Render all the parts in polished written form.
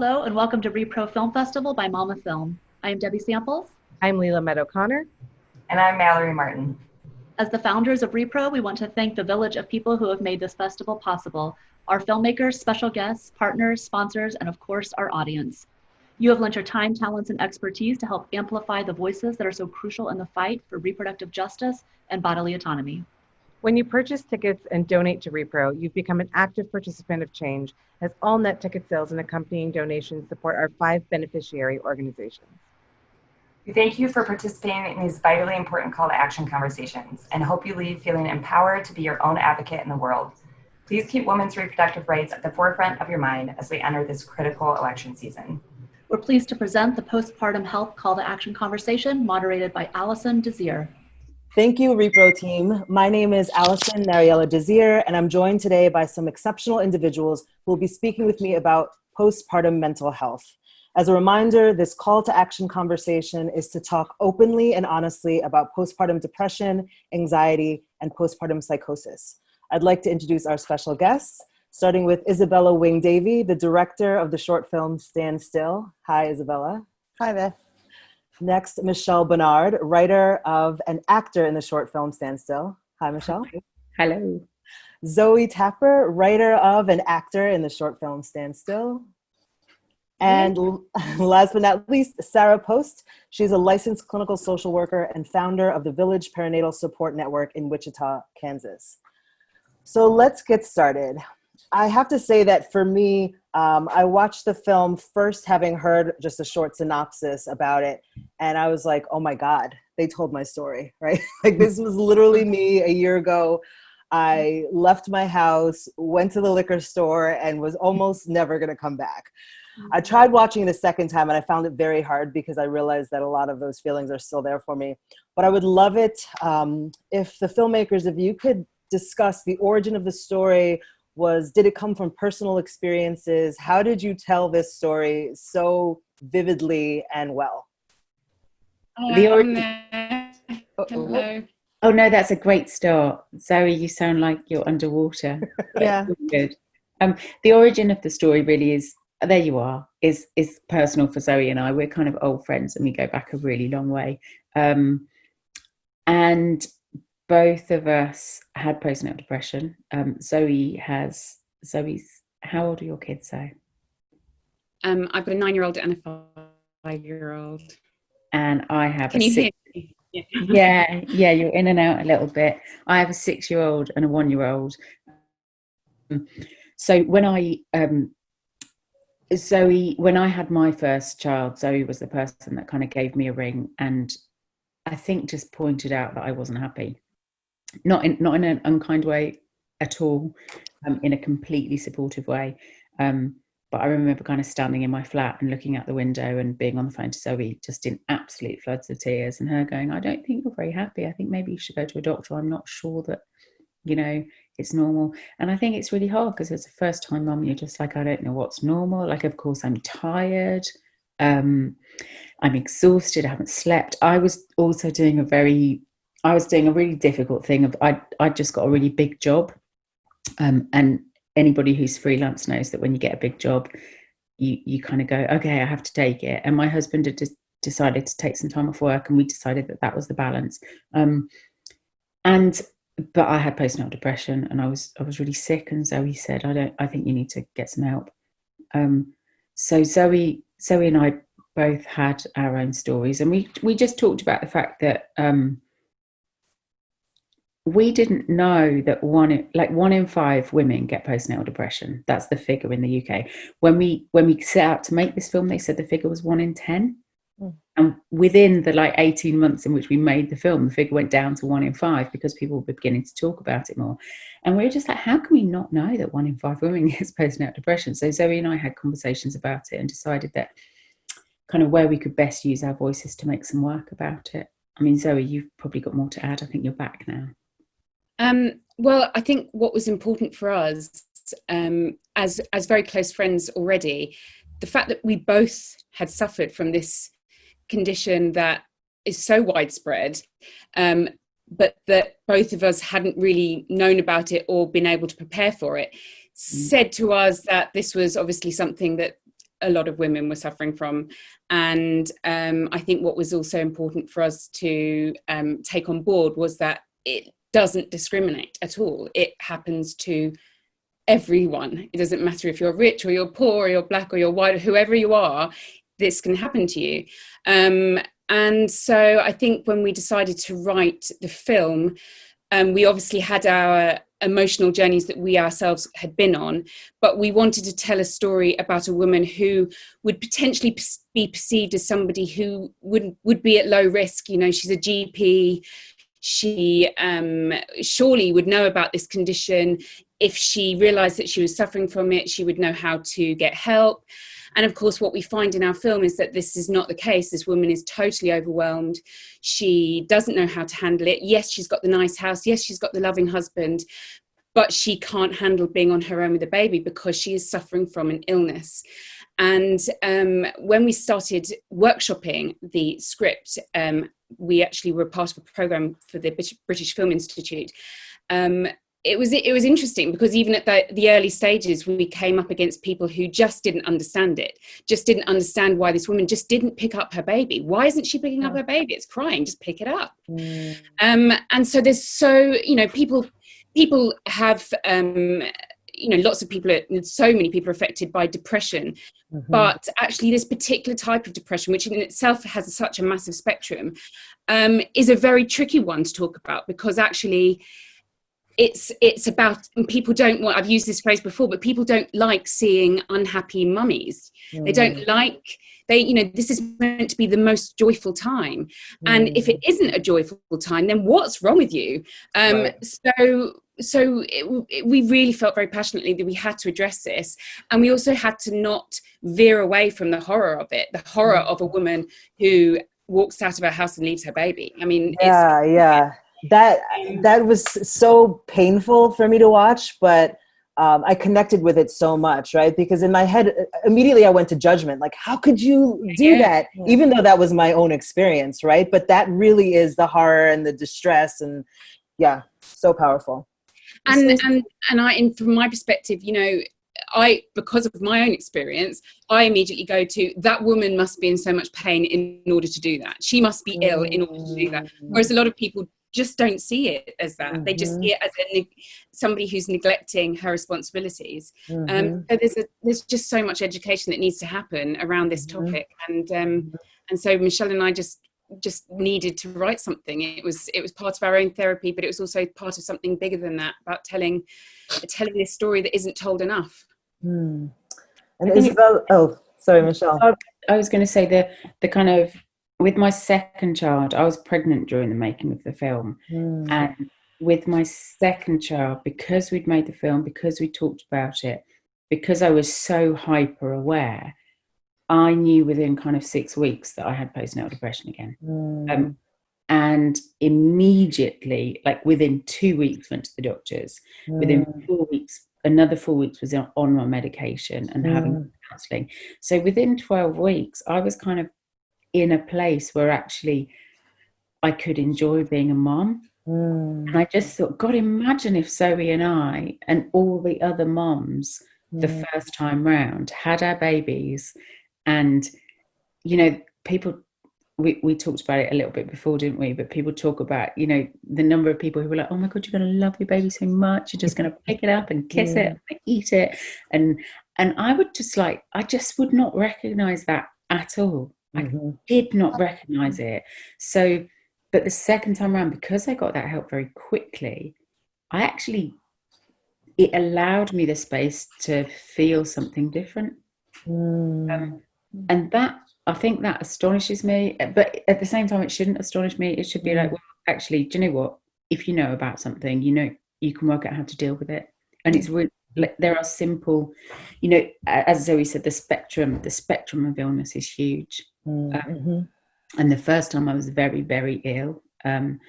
Hello and welcome to rePRO Film Festival by mama.film. I am Debbie Samples. I'm Leela Meadow-Connor. And I'm Mallory Martin. As the founders of rePRO, we want to thank the village of people who have made this festival possible, our filmmakers, special guests, partners, sponsors, and of course, our audience. You have lent your time, talents, and expertise to help amplify the voices that are so crucial in the fight for reproductive justice and bodily autonomy. When you purchase tickets and donate to rePRO, you've become an active participant of change, as all net ticket sales and accompanying donations support our 5 beneficiary organizations. We thank you for participating in these vitally important call to action conversations and hope you leave feeling empowered to be your own advocate in the world. Please keep women's reproductive rights at the forefront of your mind as we enter this critical election season. We're pleased to present the Postpartum Health Call to Action conversation moderated by Alison, Désir. Thank you, rePRO team. My name is Alison, Mariella, Désir, and I'm joined today by some exceptional individuals who will be speaking with me about postpartum mental health. As a reminder, this call to action conversation is to talk openly and honestly about postpartum depression, anxiety, and postpartum psychosis. I'd like to introduce our special guests, starting with Isabella Wing-Davey, the director of the short film Stand Still. Hi, Isabella. Hi there. Next, Michelle Bonnard, writer of and actor in the short film Stand Still. Hi, Michelle. Hello. Zoe Tapper, writer of and actor in the short film Stand Still. And last but not least, Sarah Post. She's a licensed clinical social worker and founder of the Village Perinatal Support Network in Wichita, Kansas. So let's get started. I have to say that for me, I watched the film first having heard just a short synopsis about it. And I was like, oh my God, they told my story, right? Like this was literally me a year ago. I left my house, went to the liquor store, and was almost never going to come back. I tried watching it a second time and I found it very hard because I realized that a lot of those feelings are still there for me. But I would love it if the filmmakers, if you could discuss the origin of the story. Did it come from personal experiences? How did you tell this story so vividly and well? Hello. Oh no, that's a great start. Zoe, you sound like you're underwater. Yeah. Good. The origin of the story really is, there you are, is personal for Zoe and I. We're kind of old friends and we go back a really long way. And both of us had postnatal depression. Zoe's, how old are your kids, Zoe? I've got a 9-year-old and a 5-year-old. And I have Can you hear me? Yeah, you're in and out a little bit. I have a 6-year-old and a 1-year-old. So when I had my first child, Zoe was the person that kind of gave me a ring and I think just pointed out that I wasn't happy. Not in an unkind way at all, in a completely supportive way. But I remember kind of standing in my flat and looking out the window and being on the phone to Zoe, just in absolute floods of tears, and her going, I don't think you're very happy. I think maybe you should go to a doctor. I'm not sure that, it's normal. And I think it's really hard because as a first time mum, you're just like, I don't know what's normal. Like, of course, I'm tired. I'm exhausted. I haven't slept. I was also doing a really difficult thing. I just got a really big job. And anybody who's freelance knows that when you get a big job, you kind of go, okay, I have to take it. And my husband had decided to take some time off work and we decided that was the balance. But I had postnatal depression and I was really sick, and Zoe said, I think you need to get some help. So Zoe and I both had our own stories, and we just talked about the fact that we didn't know that one in 5 women get postnatal depression. That's the figure in the UK. When we set out to make this film, they said the figure was 1 in 10. And within the 18 months in which we made the film, the figure went down to 1 in 5 because people were beginning to talk about it more. And we were just like, how can we not know that 1 in 5 women gets postnatal depression? So Zoe and I had conversations about it and decided that kind of where we could best use our voices to make some work about it. I mean, Zoe, you've probably got more to add. I think you're back now. Well, I think what was important for us, as very close friends already, the fact that we both had suffered from this condition that is so widespread, but that both of us hadn't really known about it or been able to prepare for it, said to us that this was obviously something that a lot of women were suffering from. And I think what was also important for us to take on board was that it doesn't discriminate at all. It happens to everyone. It doesn't matter if you're rich or you're poor or you're black or you're white or whoever you are, this can happen to you. And so I think when we decided to write the film, we obviously had our emotional journeys that we ourselves had been on, but we wanted to tell a story about a woman who would potentially be perceived as somebody who would be at low risk. You know, she's a GP. She surely would know about this condition. If she realised that she was suffering from it, she would know how to get help. And of course, what we find in our film is that this is not the case. This woman is totally overwhelmed. She doesn't know how to handle it. Yes, she's got the nice house. Yes, she's got the loving husband, but she can't handle being on her own with a baby because she is suffering from an illness. And when we started workshopping the script, we actually were part of a programme for the British Film Institute. It was interesting because even at the early stages, we came up against people who just didn't understand it, just didn't understand why this woman just didn't pick up her baby. Why isn't she picking up her baby? It's crying, just pick it up. And so there's people have, lots of people, so many people are affected by depression, but actually this particular type of depression, which in itself has such a massive spectrum, is a very tricky one to talk about because actually it's about, and people don't want, I've used this phrase before, but people don't like seeing unhappy mummies. They don't like, this is meant to be the most joyful time. And if it isn't a joyful time, then what's wrong with you? Right. So we really felt very passionately that we had to address this. And we also had to not veer away from the horror of it, the horror of a woman who walks out of her house and leaves her baby. I mean, That was so painful for me to watch, but I connected with it so much, right? Because in my head, immediately I went to judgment. Like, how could you do that? Even though that was my own experience, right? But that really is the horror and the distress, and so powerful. And from my perspective, because of my own experience, I immediately go to, that woman must be in so much pain in order to do that. She must be ill in order to do that. Whereas a lot of people just don't see it as that. They just see it as somebody who's neglecting her responsibilities. So there's just so much education that needs to happen around this topic. And so Michelle and I just needed to write something. It was part of our own therapy, but it was also part of something bigger than that, about telling this story that isn't told enough. And Isabella, sorry, Michelle. I was going to say the kind of, with my second child, I was pregnant during the making of the film. And with my second child, because we'd made the film, because we talked about it, because I was so hyper aware, I knew within kind of 6 weeks that I had postnatal depression again. And immediately, like within 2 weeks, went to the doctors. Within 4 weeks, another 4 weeks was on my medication and having counselling. So within 12 weeks, I was kind of in a place where actually I could enjoy being a mom. And I just thought, God, imagine if Zoe and I and all the other moms the first time round had our babies. And, people, we talked about it a little bit before, didn't we? But people talk about, the number of people who were like, oh my God, you're going to love your baby so much. You're just going to pick it up and kiss it and eat it. And I would I just would not recognize that at all. I did not recognize it. So, but the second time around, because I got that help very quickly, it allowed me the space to feel something different. And that, I think that astonishes me, but at the same time, it shouldn't astonish me. It should be like, well, actually, do you know what? If you know about something, you can work out how to deal with it. And it's really, like, there are simple, as Zoe said, the spectrum of illness is huge. And the first time I was very, very ill. And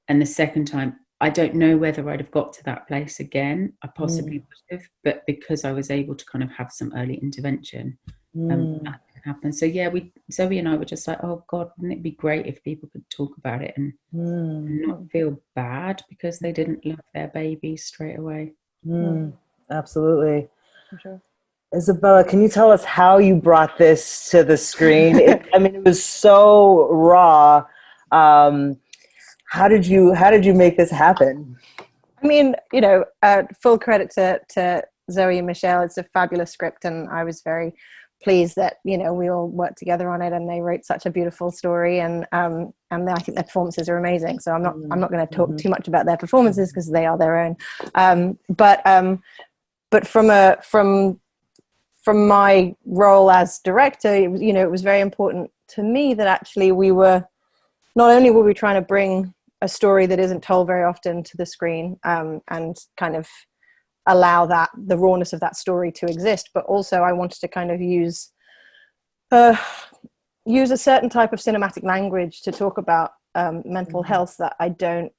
the second time, I don't know whether I'd have got to that place again. I possibly would have, but because I was able to kind of have some early intervention, that happen. So Zoe and I were just like, oh God, wouldn't it be great if people could talk about it and not feel bad because they didn't love their baby straight away. Absolutely. For sure. Isabella, can you tell us how you brought this to the screen? It was so raw. How did you make this happen? I mean, full credit to Zoe and Michelle. It's a fabulous script, and I was very pleased that we all worked together on it, and they wrote such a beautiful story, and I think their performances are amazing. So I'm not going to talk too much about their performances because they are their own. But from my role as director, it was very important to me that actually not only were we trying to bring a story that isn't told very often to the screen, and kind of allow the rawness of that story to exist, but also I wanted to kind of use a certain type of cinematic language to talk about mental health that I don't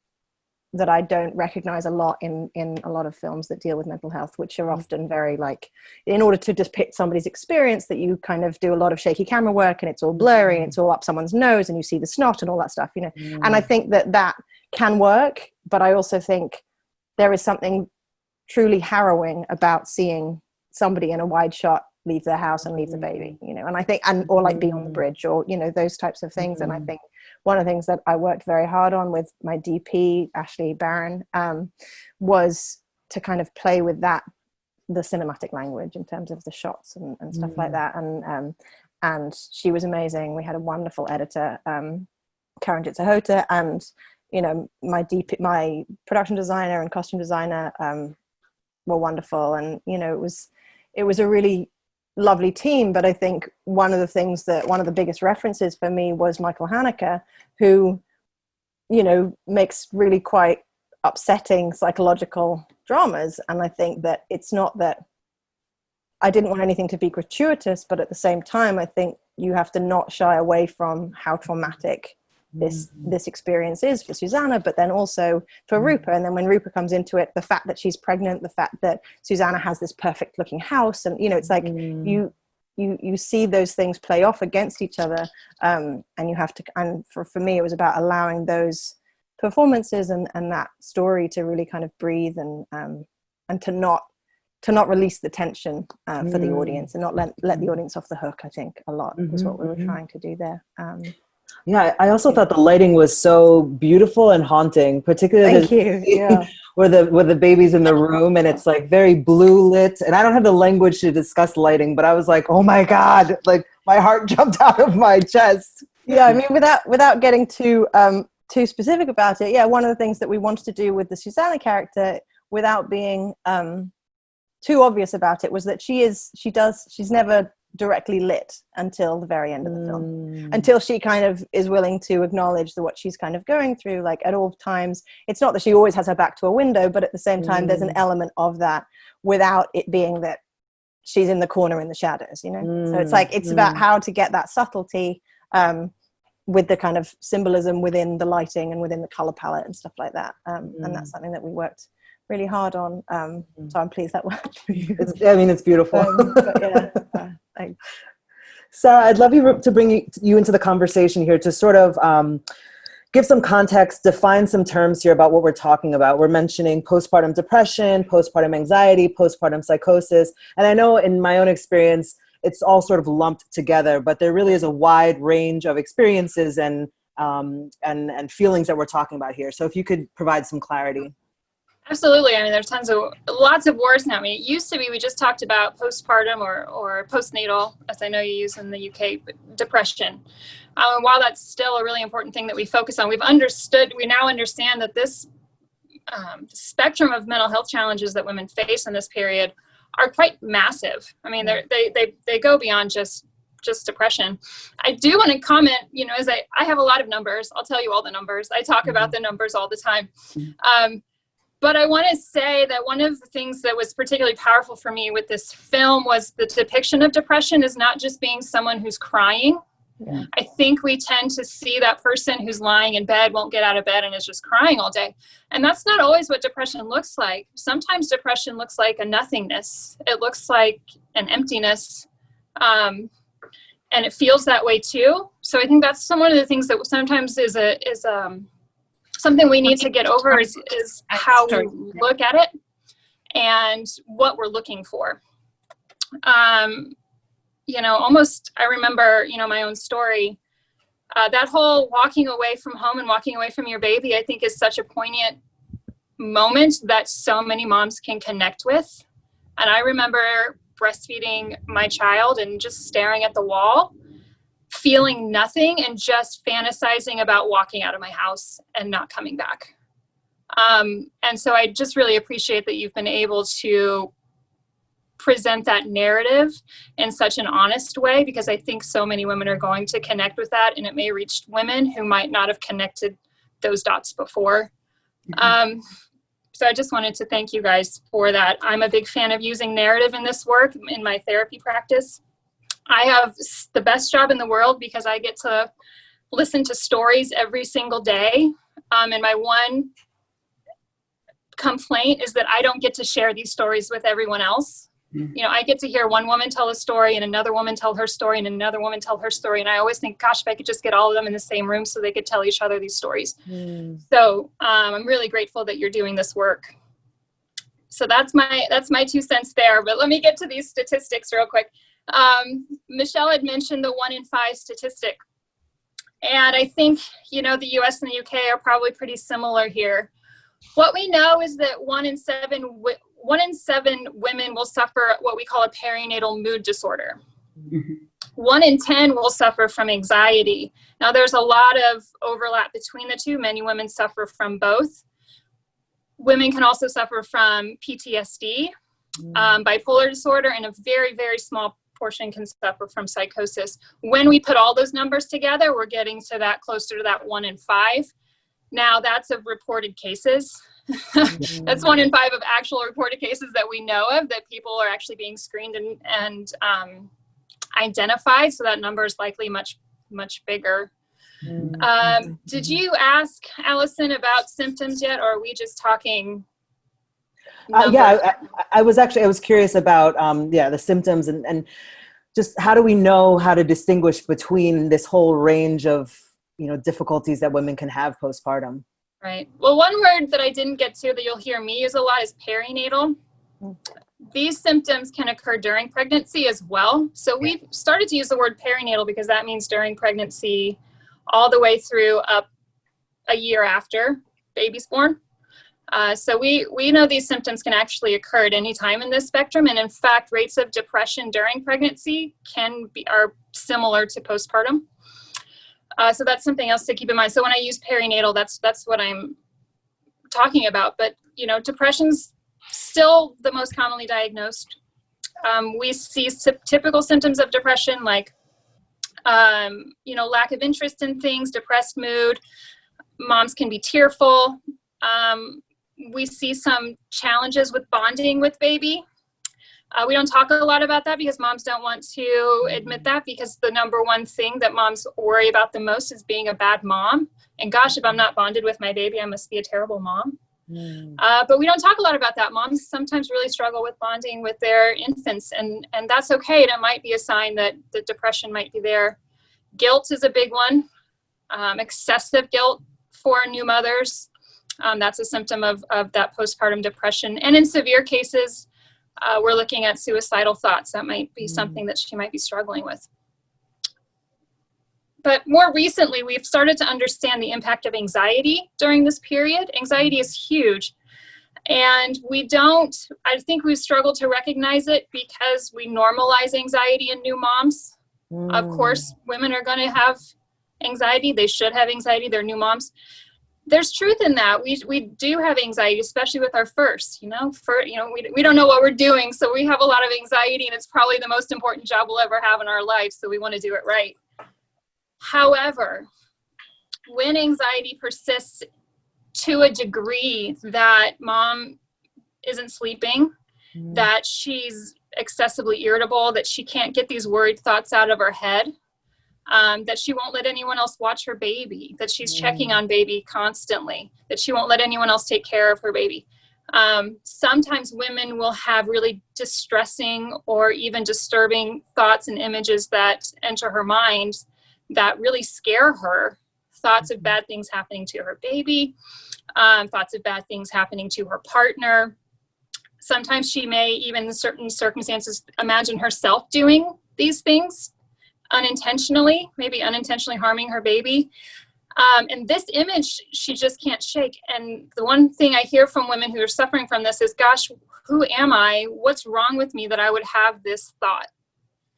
recognize a lot in a lot of films that deal with mental health, which are often very like, in order to depict somebody's experience, that you kind of do a lot of shaky camera work, and it's all blurry, and it's all up someone's nose, and you see the snot and all that stuff, And I think that can work, but I also think there is something truly harrowing about seeing somebody in a wide shot leave their house and leave the baby, and I think, or like be on the bridge, or those types of things. And I think one of the things that I worked very hard on with my DP, Ashley Barron, was to kind of play with the cinematic language in terms of the shots and stuff like that. And she was amazing. We had a wonderful editor, Karen Jitsuhota, and my production designer and costume designer were wonderful. And it was a really lovely team. But I think one of the biggest references for me was Michael Haneke, who makes really quite upsetting psychological dramas. And I think that it's not that I didn't want anything to be gratuitous, but at the same time I think you have to not shy away from how traumatic this experience is for Susanna, but then also for Rupa. And then when Rupa comes into it, the fact that she's pregnant, the fact that Susanna has this perfect looking house, and it's like you see those things play off against each other, and you have to, and for me it was about allowing those performances and that story to really kind of breathe, and to not release the tension for the audience, and not let the audience off the hook. I think a lot was what we were trying to do there. Yeah, I also thought the lighting was so beautiful and haunting, particularly where the baby's in the room and it's like very blue lit. And I don't have the language to discuss lighting, but I was like, oh my God, like my heart jumped out of my chest. Yeah, I mean, without getting too specific about it, one of the things that we wanted to do with the Susanna character, without being too obvious about it, was that she's never directly lit until the very end of the film, until she kind of is willing to acknowledge what she's kind of going through. Like at all times, it's not that she always has her back to a window, but at the same time there's an element of that without it being that she's in the corner in the shadows, so it's like, it's about how to get that subtlety with the kind of symbolism within the lighting and within the color palette and stuff like that, and that's something that we worked really hard on, so I'm pleased that worked for you. It's beautiful. Thanks. Sarah, I'd love you to bring you into the conversation here to sort of give some context, define some terms here about what we're talking about. We're mentioning postpartum depression, postpartum anxiety, postpartum psychosis, and I know in my own experience it's all sort of lumped together, but there really is a wide range of experiences and feelings that we're talking about here. So if you could provide some clarity. Absolutely. I mean, there's lots of words now. I mean, it used to be we just talked about postpartum or postnatal, as I know you use in the UK, depression. And while that's still a really important thing that we focus on, we now understand that this spectrum of mental health challenges that women face in this period are quite massive. I mean, they go beyond just depression. I do want to comment, as I have a lot of numbers. I'll tell you all the numbers. I talk about the numbers all the time. But I want to say that one of the things that was particularly powerful for me with this film was the depiction of depression is not just being someone who's crying. Yeah. I think we tend to see that person who's lying in bed, won't get out of bed, and is just crying all day. And that's not always what depression looks like. Sometimes depression looks like a nothingness. It looks like an emptiness. And it feels that way too. So I think that's one of the things that sometimes is something we need to get over is how we look at it and what we're looking for. almost, I remember, my own story. That whole walking away from home and walking away from your baby, I think, is such a poignant moment that so many moms can connect with. And I remember breastfeeding my child and just staring at the wall, feeling nothing, and just fantasizing about walking out of my house and not coming back. And so I just really appreciate that you've been able to present that narrative in such an honest way, because I think so many women are going to connect with that, and it may reach women who might not have connected those dots before. So I just wanted to thank you guys for that. I'm a big fan of using narrative in this work in my therapy practice. I have the best job in the world because I get to listen to stories every single day. And my one complaint is that I don't get to share these stories with everyone else. I get to hear one woman tell a story and another woman tell her story and another woman tell her story. And I always think, gosh, if I could just get all of them in the same room so they could tell each other these stories. So I'm really grateful that you're doing this work. So that's my 2 cents there. But let me get to these statistics real quick. Michelle had mentioned the 1 in 5 statistic. And I think, the US and the UK are probably pretty similar here. What we know is that 1 in 7 women will suffer what we call a perinatal mood disorder. 1 in 10 will suffer from anxiety. Now, there's a lot of overlap between the two. Many women suffer from both. Women can also suffer from PTSD, bipolar disorder, and a very, very small portion can suffer from psychosis. When we put all those numbers together, we're getting to that closer to that 1 in 5. Now, that's of reported cases. That's 1 in 5 of actual reported cases that we know of, that people are actually being screened and identified. So that number is likely much, much bigger. Did you ask Alison about symptoms yet, or are we just talking numbers? I was curious about the symptoms and just how do we know how to distinguish between this whole range of difficulties that women can have postpartum. Right. Well, one word that I didn't get to that you'll hear me use a lot is perinatal. These symptoms can occur during pregnancy as well. So we've started to use the word perinatal because that means during pregnancy all the way through up a year after baby's born. So we know these symptoms can actually occur at any time in this spectrum. And in fact, rates of depression during pregnancy are similar to postpartum. So that's something else to keep in mind. So when I use perinatal, that's what I'm talking about. But, depression's still the most commonly diagnosed. We see typical symptoms of depression like, lack of interest in things, depressed mood. Moms can be tearful. We see some challenges with bonding with baby. We don't talk a lot about that because moms don't want to admit that, because the number one thing that moms worry about the most is being a bad mom. And gosh, if I'm not bonded with my baby, I must be a terrible mom. But we don't talk a lot about that. Moms sometimes really struggle with bonding with their infants, and that's okay. And it might be a sign that the depression might be there. Guilt is a big one. Excessive guilt for new mothers. That's a symptom of that postpartum depression. And in severe cases, we're looking at suicidal thoughts. That might be something that she might be struggling with. But more recently, we've started to understand the impact of anxiety during this period. Anxiety is huge. And I think we've struggled to recognize it because we normalize anxiety in new moms. Of course, women are going to have anxiety. They should have anxiety. They're new moms. There's truth in that. We do have anxiety, especially with our first, we don't know what we're doing. So we have a lot of anxiety, and it's probably the most important job we'll ever have in our life. So we want to do it right. However, when anxiety persists to a degree that mom isn't sleeping, that she's excessively irritable, that she can't get these worried thoughts out of her head, that she won't let anyone else watch her baby, that she's checking on baby constantly, that she won't let anyone else take care of her baby. Sometimes women will have really distressing or even disturbing thoughts and images that enter her mind that really scare her. Thoughts of bad things happening to her baby, thoughts of bad things happening to her partner. Sometimes she may, even in certain circumstances, imagine herself doing these things unintentionally, maybe unintentionally harming her baby. And this image, she just can't shake. And the one thing I hear from women who are suffering from this is, gosh, who am I? What's wrong with me that I would have this thought?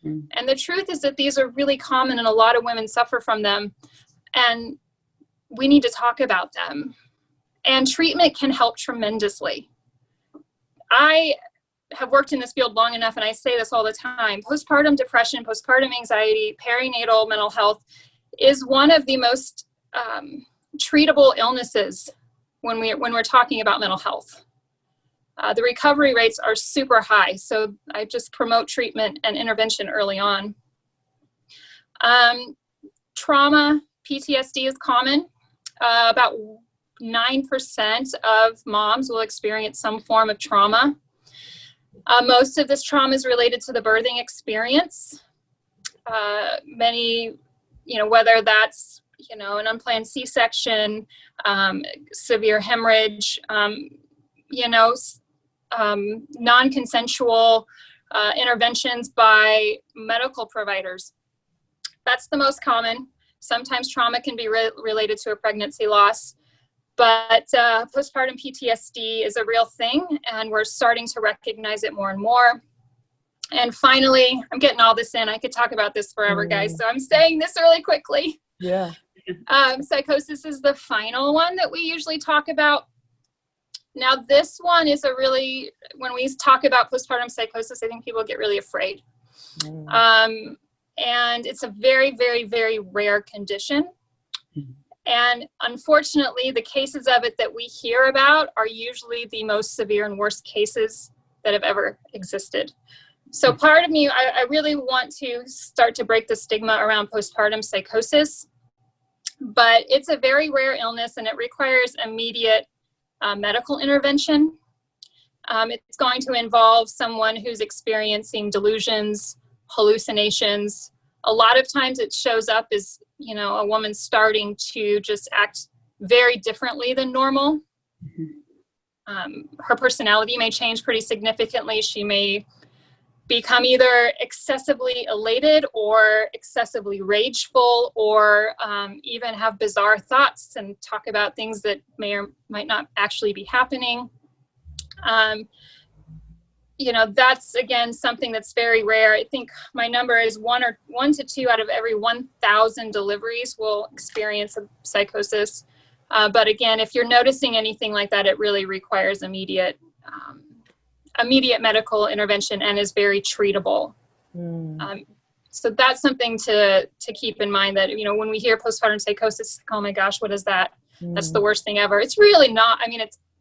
And the truth is that these are really common and a lot of women suffer from them. And we need to talk about them. And treatment can help tremendously. I have worked in this field long enough, and I say this all the time, postpartum depression, postpartum anxiety, perinatal mental health is one of the most treatable illnesses when we're talking about mental health. The recovery rates are super high, so I just promote treatment and intervention early on. Trauma, PTSD is common. About 9% of moms will experience some form of trauma. Most of this trauma is related to the birthing experience. Many, whether that's, an unplanned C-section, severe hemorrhage, non-consensual interventions by medical providers. That's the most common. Sometimes trauma can be related to a pregnancy loss, but postpartum PTSD is a real thing, and we're starting to recognize it more and more. And finally, I'm getting all this in. I could talk about this forever, guys, so I'm saying this really quickly. Yeah. Psychosis is the final one that we usually talk about. Now, this one is when we talk about postpartum psychosis, I think people get really afraid. And it's a very, very, very rare condition. And unfortunately, the cases of it that we hear about are usually the most severe and worst cases that have ever existed. So part of me, I really want to start to break the stigma around postpartum psychosis, but it's a very rare illness and it requires immediate medical intervention. It's going to involve someone who's experiencing delusions, hallucinations. A lot of times it shows up as, a woman starting to just act very differently than normal. Her personality may change pretty significantly. She may become either excessively elated or excessively rageful, or even have bizarre thoughts and talk about things that may or might not actually be happening. That's, again, something that's very rare. I think my number is 1 to 2 out of every 1,000 deliveries will experience a psychosis. But again, if you're noticing anything like that, it really requires immediate medical intervention and is very treatable. So that's something to keep in mind, that, when we hear postpartum psychosis, oh my gosh, what is that? That's the worst thing ever. It's really not.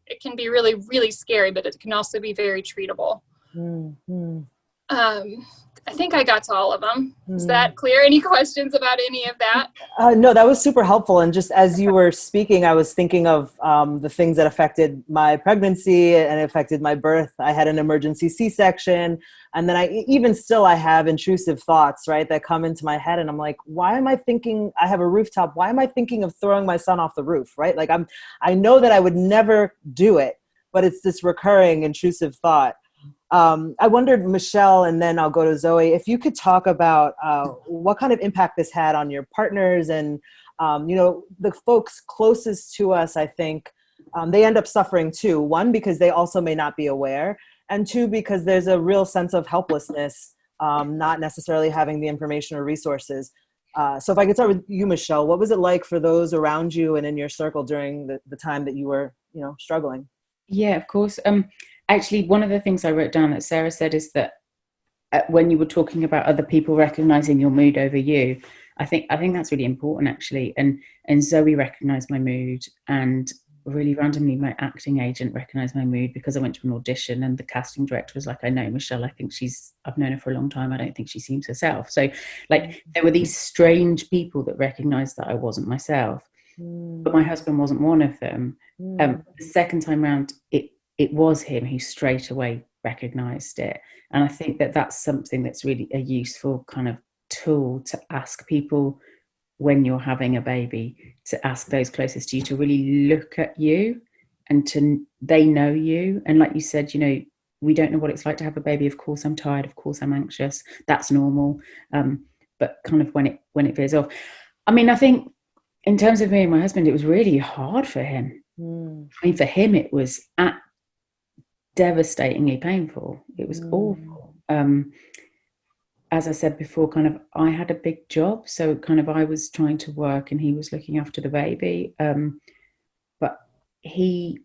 It can be really, really scary, but it can also be very treatable. I think I got to all of them. Is that clear? Any questions about any of that? No, that was super helpful. And just as you were speaking, I was thinking of the things that affected my pregnancy and affected my birth. I had an emergency C-section. And then I have intrusive thoughts, right, that come into my head. And I'm like, why am I thinking I have a rooftop? Why am I thinking of throwing my son off the roof, right? Like I know that I would never do it, but it's this recurring intrusive thought. I wondered, Michelle, and then I'll go to Zoe, if you could talk about what kind of impact this had on your partners and, the folks closest to us. I think they end up suffering too. 1, because they also may not be aware, and 2, because there's a real sense of helplessness, not necessarily having the information or resources. So if I could start with you, Michelle, what was it like for those around you and in your circle during the time that you were, struggling? Yeah, of course. Actually, one of the things I wrote down that Sarah said is that when you were talking about other people recognizing your mood over you, I think that's really important, actually. And Zoe recognized my mood, and really randomly my acting agent recognized my mood because I went to an audition and the casting director was like, I know Michelle, I've known her for a long time. I don't think she seems herself. So there were these strange people that recognized that I wasn't myself, but my husband wasn't one of them. The second time round, it was him who straight away recognized it. And I think that that's something that's really a useful kind of tool to ask people when you're having a baby, to ask those closest to you to really look at you and they know you. And like you said, we don't know what it's like to have a baby. Of course I'm tired, of course I'm anxious, that's normal. But kind of when it veers off, I mean, I think in terms of me and my husband, it was really hard for him. I mean, for him it was devastatingly painful. It was awful. As I said before, kind of I had a big job, so kind of I was trying to work and he was looking after the baby, but he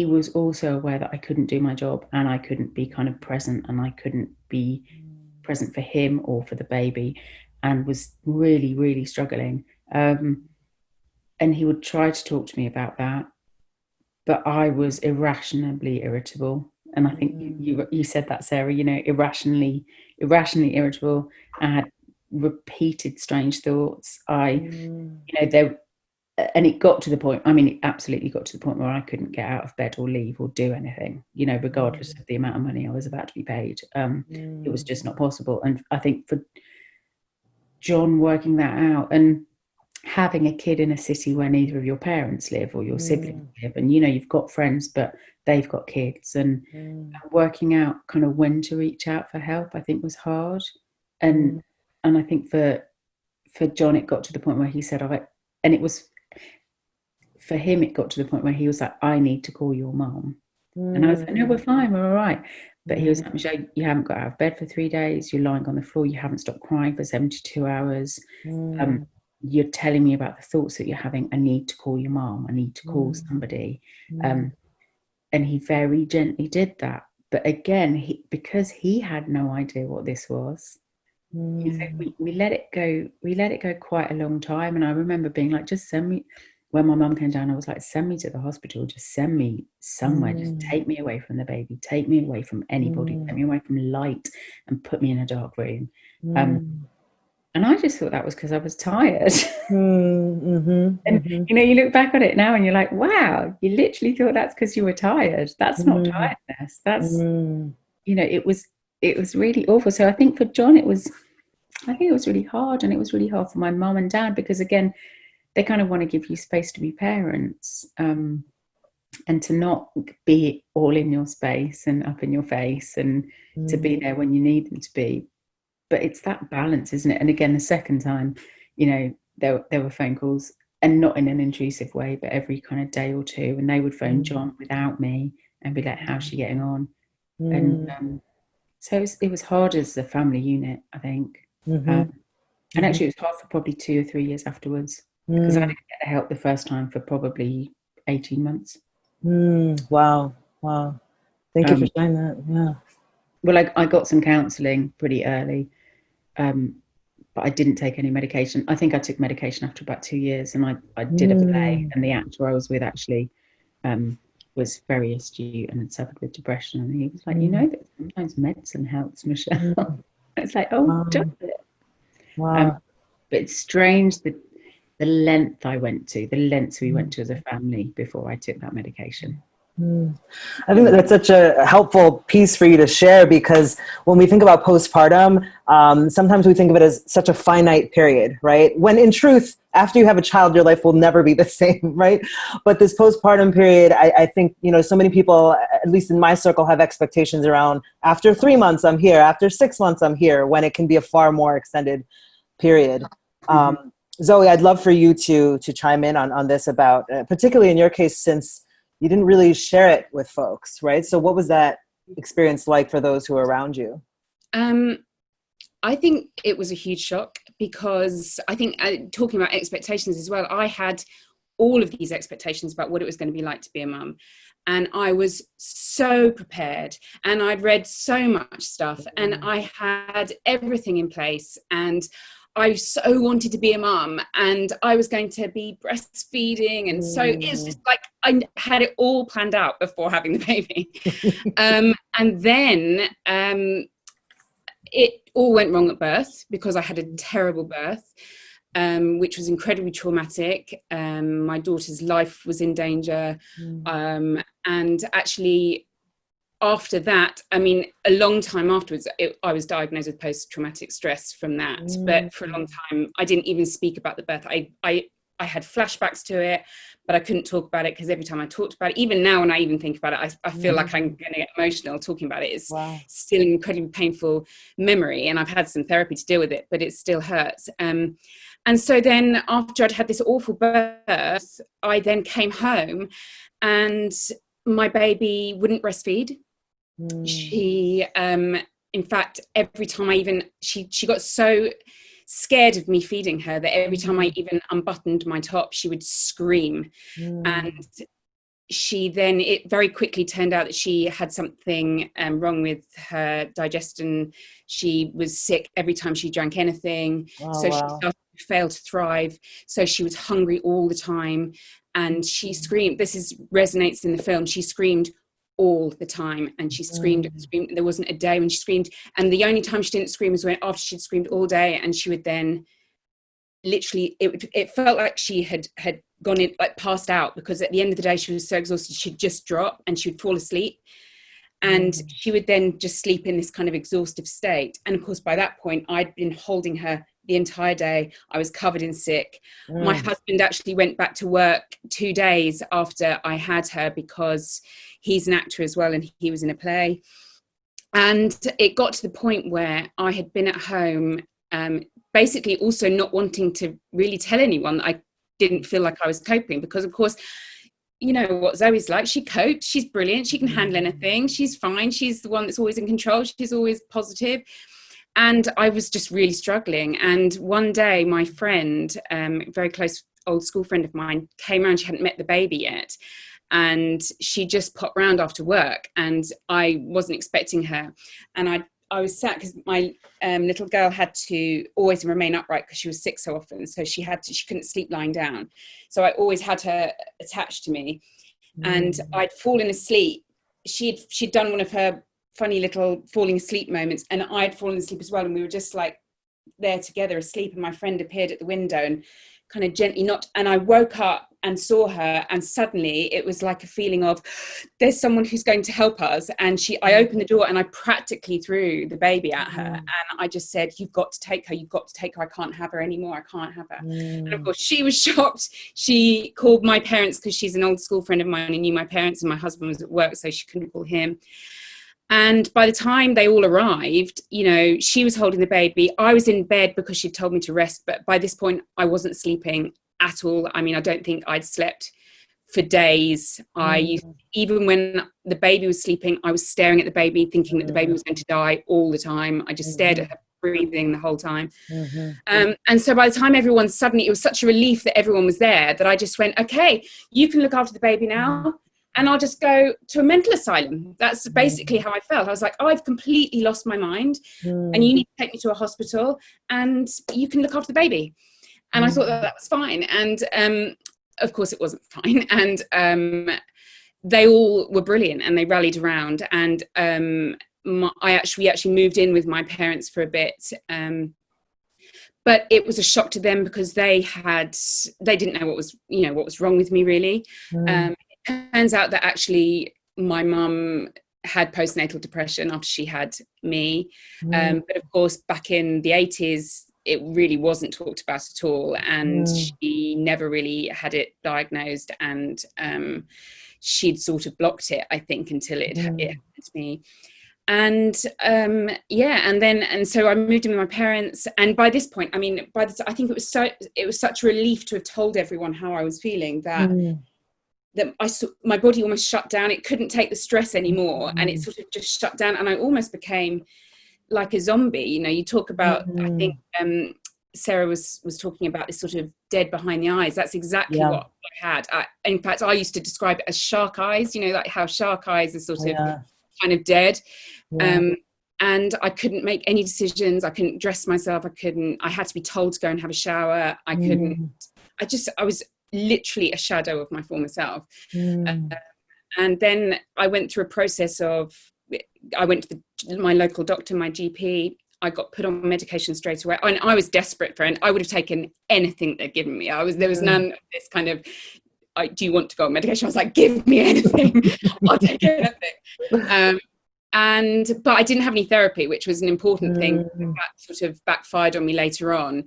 was also aware that I couldn't do my job and I couldn't be kind of present, and I couldn't be present for him or for the baby, and was really, really struggling. And he would try to talk to me about that, but I was irrationally irritable. And I think you said that, Sarah, you know, irrationally irritable. I had repeated strange thoughts. You know, and it got to the point, I mean, it absolutely got to the point where I couldn't get out of bed or leave or do anything, you know, regardless of the amount of money I was about to be paid. It was just not possible. And I think for John working that out, and having a kid in a city where neither of your parents live or your siblings live, and, you know, you've got friends, but they've got kids, and working out kind of when to reach out for help, I think was hard. And I think for John, it got to the point where he said, and it was, for him, it got to the point where he was like, I need to call your mom. And I was like, no, we're fine, we're all right. But he was like, Michelle, you haven't got out of bed for 3 days, you're lying on the floor, you haven't stopped crying for 72 hours. You're telling me about the thoughts that you're having. I need to call your mom, I need to call somebody. And he very gently did that. But again, because he had no idea what this was, you know, we let it go quite a long time. And I remember being like, just send me, when my mum came down, I was like, send me to the hospital, just send me somewhere, just take me away from the baby, take me away from anybody, take me away from light, and put me in a dark room. And I just thought that was because I was tired. And you know, you look back on it now and you're like, wow, you literally thought that's because you were tired. That's not tiredness. That's, you know, it was really awful. So I think for John, it was really hard. And it was really hard for my mum and dad, because again, they kind of want to give you space to be parents, and to not be all in your space and up in your face, and to be there when you need them to be. But it's that balance, isn't it? And again, the second time, you know, there were phone calls, and not in an intrusive way, but every kind of day or two, and they would phone John without me and be like, how's she getting on? And so it was hard as a family unit, I think. And actually it was hard for probably 2 or 3 years afterwards, because I didn't get the help the first time for probably 18 months. Wow. Thank you for sharing that. Yeah. Well, I got some counselling pretty early, but I didn't take any medication. I think I took medication after about 2 years, and I did a play, and the actor I was with actually was very astute and had suffered with depression, and he was like, you know that sometimes medicine helps, Michelle. It's like, oh, does it? Wow. But it's strange the length we went to as a family before I took that medication. I think that's such a helpful piece for you to share, because when we think about postpartum, sometimes we think of it as such a finite period, right? When in truth, after you have a child, your life will never be the same, right? But this postpartum period, I think, you know, so many people, at least in my circle, have expectations around after 3 months, I'm here, after 6 months, I'm here, when it can be a far more extended period. Zoe, I'd love for you to chime in on this about, particularly in your case, since you didn't really share it with folks, right? So what was that experience like for those who are around you? I think it was a huge shock, because I think, talking about expectations as well, I had all of these expectations about what it was going to be like to be a mum. And I was so prepared, and I'd read so much stuff, and I had everything in place, and I so wanted to be a mum, and I was going to be breastfeeding. And so it's just like, I had it all planned out before having the baby. And then it all went wrong at birth, because I had a terrible birth, which was incredibly traumatic. My daughter's life was in danger. And actually, after that, I mean, a long time afterwards, I was diagnosed with post-traumatic stress from that. But for a long time, I didn't even speak about the birth. I I had flashbacks to it, but I couldn't talk about it because every time I talked about it, even now when I even think about it, I feel like I'm going to get emotional talking about it. It's still an incredibly painful memory, and I've had some therapy to deal with it, but it still hurts. And so then after I'd had this awful birth, I then came home and my baby wouldn't breastfeed. She, in fact, every time she got so scared of me feeding her that every time I even unbuttoned my top, she would scream. And it very quickly turned out that she had something wrong with her digestion. She was sick every time she drank anything. She started to fail to thrive. So she was hungry all the time. And she screamed. This resonates in the film. She screamed all the time, and she screamed and screamed. There wasn't a day when she screamed, and the only time she didn't scream was when after she'd screamed all day, and she would then literally it felt like she had gone in, like passed out, because at the end of the day she was so exhausted she'd just drop and she would fall asleep, and she would then just sleep in this kind of exhaustive state. And of course by that point I'd been holding her the entire day. I was covered in sick. My husband actually went back to work 2 days after I had her because he's an actor as well, and he was in a play. And it got to the point where I had been at home, basically also not wanting to really tell anyone that I didn't feel like I was coping, because of course, you know what Zoe's like. She copes, she's brilliant, she can handle anything, she's fine, she's the one that's always in control, she's always positive. And I was just really struggling. And one day my friend, very close old school friend of mine, came around. She hadn't met the baby yet, and she just popped round after work, and I wasn't expecting her. And I was sat, because my little girl had to always remain upright because she was sick so often, so she couldn't sleep lying down, so I always had her attached to me. And I'd fallen asleep. She'd done one of her funny little falling asleep moments, and I'd fallen asleep as well, and we were just like there together asleep, and my friend appeared at the window and kind of gently knocked, and I woke up and saw her, and suddenly it was like a feeling of there's someone who's going to help us. And I opened the door and I practically threw the baby at her, and I just said, you've got to take her, I can't have her anymore, I can't have her. And of course she was shocked. She called my parents, because she's an old school friend of mine and knew my parents, and my husband was at work, so she couldn't call him. And by the time they all arrived, you know, she was holding the baby. I was in bed because she'd told me to rest. But by this point, I wasn't sleeping at all. I mean, I don't think I'd slept for days. Even when the baby was sleeping, I was staring at the baby, thinking that the baby was going to die all the time. I just stared at her breathing the whole time. And so by the time everyone suddenly, it was such a relief that everyone was there, that I just went, okay, you can look after the baby now, and I'll just go to a mental asylum. That's basically how I felt. I was like, oh, I've completely lost my mind, and you need to take me to a hospital, and you can look after the baby. And I thought that was fine. And of course it wasn't fine. And they all were brilliant, and they rallied around. And we actually moved in with my parents for a bit. But it was a shock to them, because they didn't know what was wrong with me, really. It turns out that actually my mum had postnatal depression after she had me. But of course, back in the 80s, it really wasn't talked about at all. And she never really had it diagnosed. And she'd sort of blocked it, I think, until it happened to me. And and so I moved in with my parents. And by this point, I mean, I think it was such a relief to have told everyone how I was feeling, that my body almost shut down. It couldn't take the stress anymore, and it sort of just shut down, and I almost became like a zombie. You know, you talk about, I think Sarah was talking about this sort of dead behind the eyes. That's exactly what I had. In fact, I used to describe it as shark eyes, you know, like how shark eyes are sort of kind of dead. And I couldn't make any decisions. I couldn't dress myself. I had to be told to go and have a shower. I was literally a shadow of my former self. And then I went through a process of, I went to my local doctor, my GP. I got put on medication straight away. And I was desperate for it. I would have taken anything they'd given me. There was none of this kind of, do you want to go on medication? I was like, give me anything. I'll take anything. But I didn't have any therapy, which was an important thing. That sort of backfired on me later on.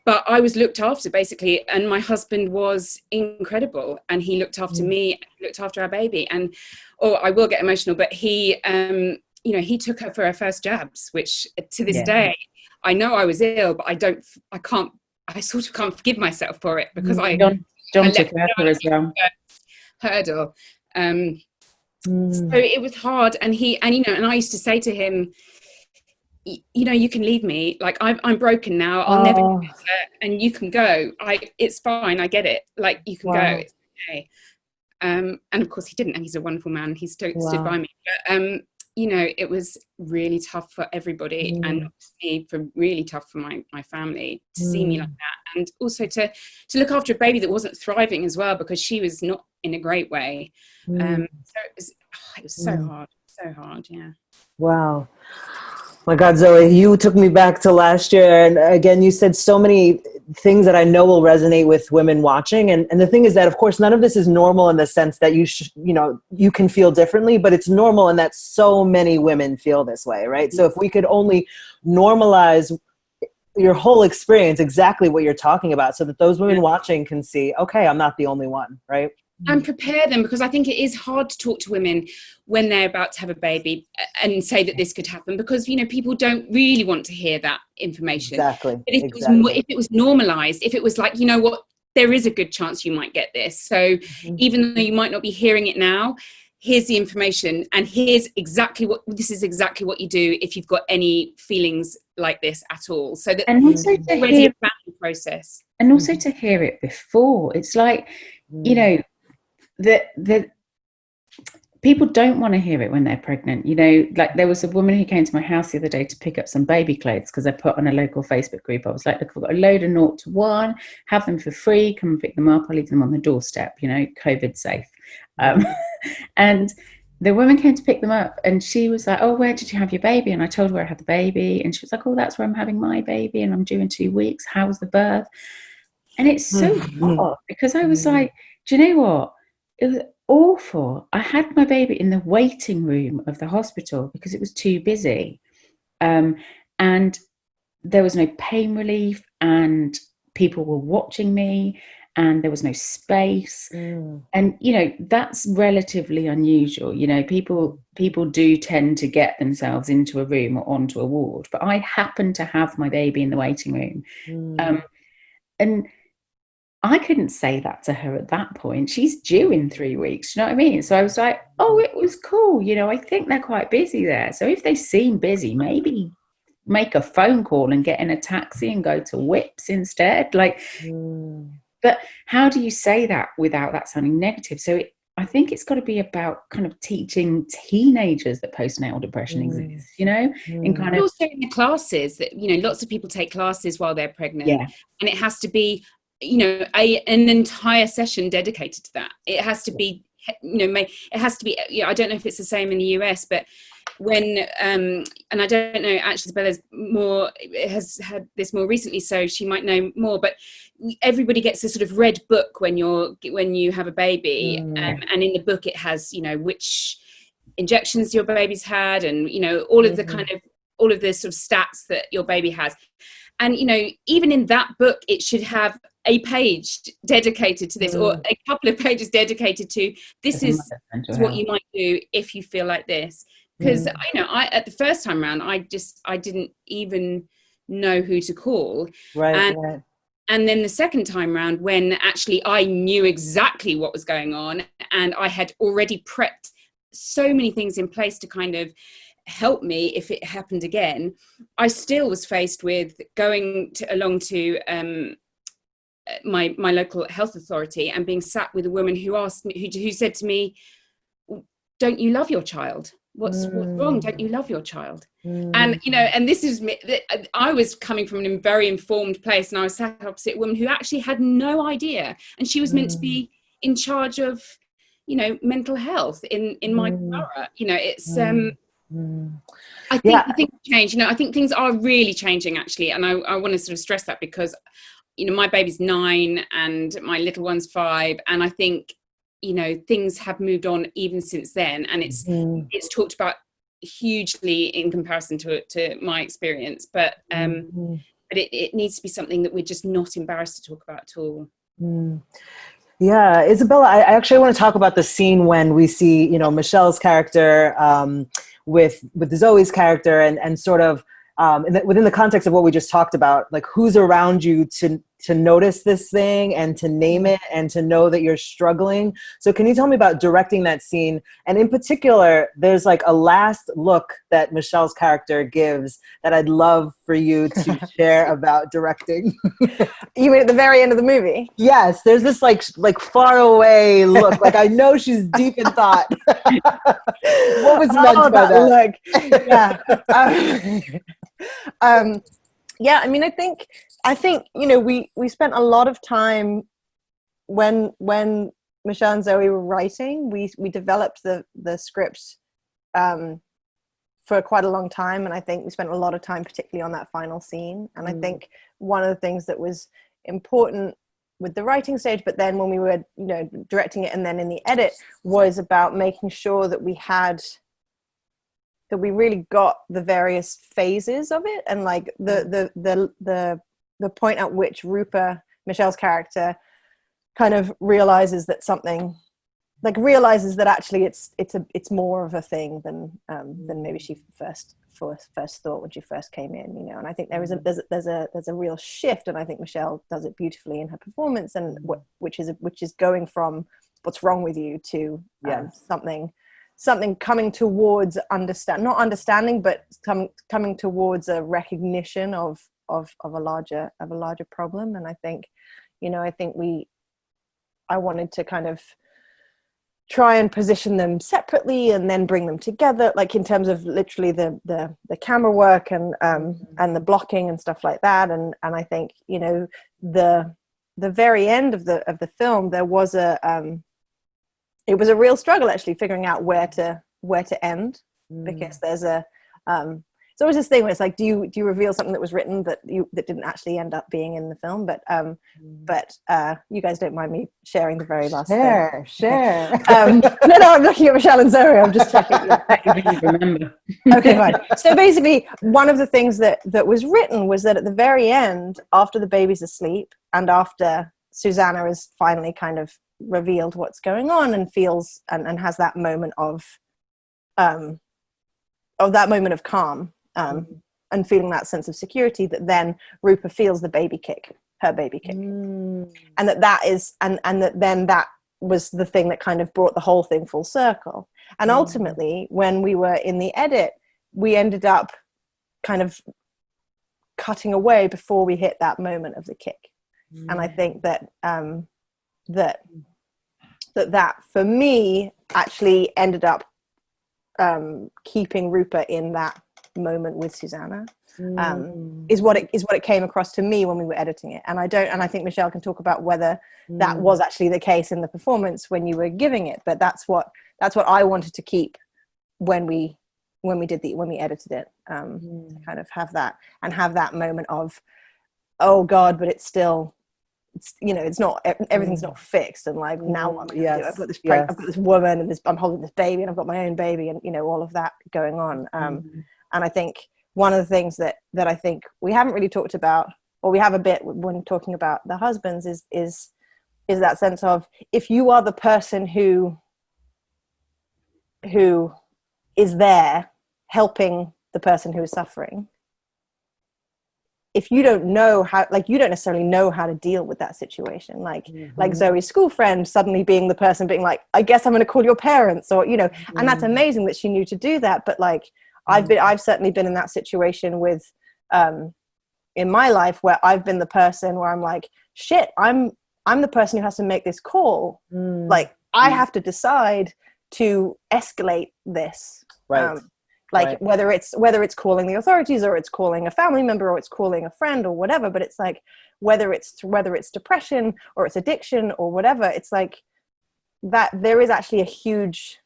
but I was looked after basically, and my husband was incredible, and he looked after me, looked after our baby. And I will get emotional, but he you know, he took her for her first jabs, which to this day I know I was ill, but I sort of can't forgive myself for it, because John took her as well. Hurdle. So it was hard, and you know, and I used to say to him, you know, you can leave me, like I'm broken now, I'll never do this, and you can go. It's fine, I get it, like you can go, it's okay. And of course he didn't, and he's a wonderful man, he stood by me, but you know, it was really tough for everybody, and obviously really tough for my family to see me like that, and also to look after a baby that wasn't thriving as well, because she was not in a great way. So it was so hard, yeah. Wow. My God, Zoe, you took me back to last year. And again, you said so many things that I know will resonate with women watching. And the thing is that, of course, none of this is normal in the sense that you can feel differently, but it's normal in that so many women feel this way, right? So if we could only normalize your whole experience, exactly what you're talking about, so that those women watching can see, okay, I'm not the only one, right? And prepare them, because I think it is hard to talk to women when they're about to have a baby and say that this could happen, because, you know, people don't really want to hear that information. Exactly. But if it was normalized, if it was like, you know what, there is a good chance you might get this. So even though you might not be hearing it now, here's the information, and this is exactly what you do if you've got any feelings like this at all. So that, and also to hear the process, and also to hear it before. It's like, you know, that people don't want to hear it when they're pregnant. You know, like there was a woman who came to my house the other day to pick up some baby clothes, because I put on a local Facebook group. I was like, look, I've got a load of 0 to 1, have them for free, come and pick them up, I'll leave them on the doorstep, you know, COVID safe. And the woman came to pick them up, and she was like, oh, where did you have your baby? And I told her where I had the baby, and she was like, oh, that's where I'm having my baby, and I'm due in 2 weeks. How was the birth? And it's so hard, because I was like, do you know what? It was awful. I had my baby in the waiting room of the hospital because it was too busy. And there was no pain relief, and people were watching me, and there was no space. And, you know, that's relatively unusual. You know, people do tend to get themselves into a room or onto a ward, but I happened to have my baby in the waiting room. And I couldn't say that to her at that point. She's due in 3 weeks. You know what I mean? So I was like, oh, it was cool. You know, I think they're quite busy there. So if they seem busy, maybe make a phone call and get in a taxi and go to Whips instead. Like, but how do you say that without that sounding negative? So I think it's got to be about kind of teaching teenagers that postnatal depression exists, you know, in kind of also in the classes that, you know, lots of people take classes while they're pregnant, and it has to be, you know, an entire session dedicated to that. It has to be, you know, it has to be, you know, I don't know if it's the same in the US, but when and I don't know, actually Isabella's has had this more recently, so she might know more, but everybody gets a sort of red book when you have a baby, and in the book it has, you know, which injections your baby's had, and, you know, all of the kind of all of the sort of stats that your baby has. And, you know, even in that book, it should have a page dedicated to this, or a couple of pages dedicated to this is what you might do if you feel like this. Because, you know, at the first time around, I didn't even know who to call. And then the second time round, when actually I knew exactly what was going on, and I had already prepped so many things in place to kind of help me if it happened again, I still was faced with going along to my local health authority and being sat with a woman who asked me, who said to me, don't you love your child? What's wrong? Don't you love your child? And, you know, and this is me, I was coming from a very informed place, and I was sat opposite a woman who actually had no idea, and she was meant to be in charge of, you know, mental health in my borough. You know, it's I think things change. You know, I think things are really changing, actually, and I want to sort of stress that, because, you know, my baby's 9 and my little one's 5, and I think, you know, things have moved on even since then, and it's talked about hugely in comparison to my experience, but but it needs to be something that we're just not embarrassed to talk about at all. Yeah, Isabella, I actually want to talk about the scene when we see, you know, Michelle's character with Zoe's character, and sort of within the context of what we just talked about, like who's around you to notice this thing and to name it and to know that you're struggling. So can you tell me about directing that scene? And in particular, there's like a last look that Michelle's character gives that I'd love for you to share about directing. You mean at the very end of the movie? Yes, there's this like far away look. Like I know she's deep in thought. What was meant by that? Look. Yeah. Yeah, I mean, I think, you know, we spent a lot of time when Michelle and Zoe were writing, we developed the script for quite a long time. And I think we spent a lot of time, particularly on that final scene. And I think one of the things that was important with the writing stage, but then when we were, you know, directing it and then in the edit, was about making sure that we really got the various phases of it, and like the point at which Rupa, Michelle's character, kind of realizes that actually it's more of a thing than maybe she first thought when she first came in, you know. And I think there's a real shift, and I think Michelle does it beautifully in her performance, and which is going from what's wrong with you to something coming towards not understanding, but coming towards a recognition of a larger problem. And I think, you know, I wanted to kind of try and position them separately and then bring them together, like in terms of literally the camera work and the blocking and stuff like that. And I think, you know, the very end of the film, there was it was a real struggle actually figuring out where to end, because there's it's always this thing where it's like, do you reveal something that was written that didn't actually end up being in the film? But you guys don't mind me sharing the very last thing? Share. No, I'm looking at Michelle and Zoe. I'm just checking. Remember. Okay, fine. So basically, one of the things that was written was that at the very end, after the baby's asleep and after Susanna is finally kind of revealed what's going on and feels and has that moment of calm and feeling that sense of security, that then Rupa feels her baby kick, and that was the thing that kind of brought the whole thing full circle. And ultimately, when we were in the edit, we ended up kind of cutting away before we hit that moment of the kick. And I think that that for me actually ended up keeping Rupa in that moment with Susanna, is what it came across to me when we were editing it. And I think Michelle can talk about whether that was actually the case in the performance when you were giving it, but that's what I wanted to keep when we edited it, to kind of have that moment of, oh God, but it's you know, it's not, everything's not fixed, and like, now what am I going to do? I've got this woman, and I'm holding this baby, and I've got my own baby, and you know, all of that going on. And I think one of the things that I think we haven't really talked about, or we have a bit when talking about the husbands, is that sense of, if you are the person who is there helping the person who is suffering, if you don't know how, like, you don't necessarily know how to deal with that situation, like Zoe's school friend suddenly being the person being like, I guess I'm going to call your parents, or, you know, and that's amazing that she knew to do that. But like, I've certainly been in that situation with, in my life, where I've been the person where I'm like, shit, I'm the person who has to make this call. Like, I have to decide to escalate this. Right. Like, whether it's calling the authorities, or it's calling a family member, or it's calling a friend, or whatever, but it's like, whether it's depression or it's addiction or whatever, it's like that there is actually a huge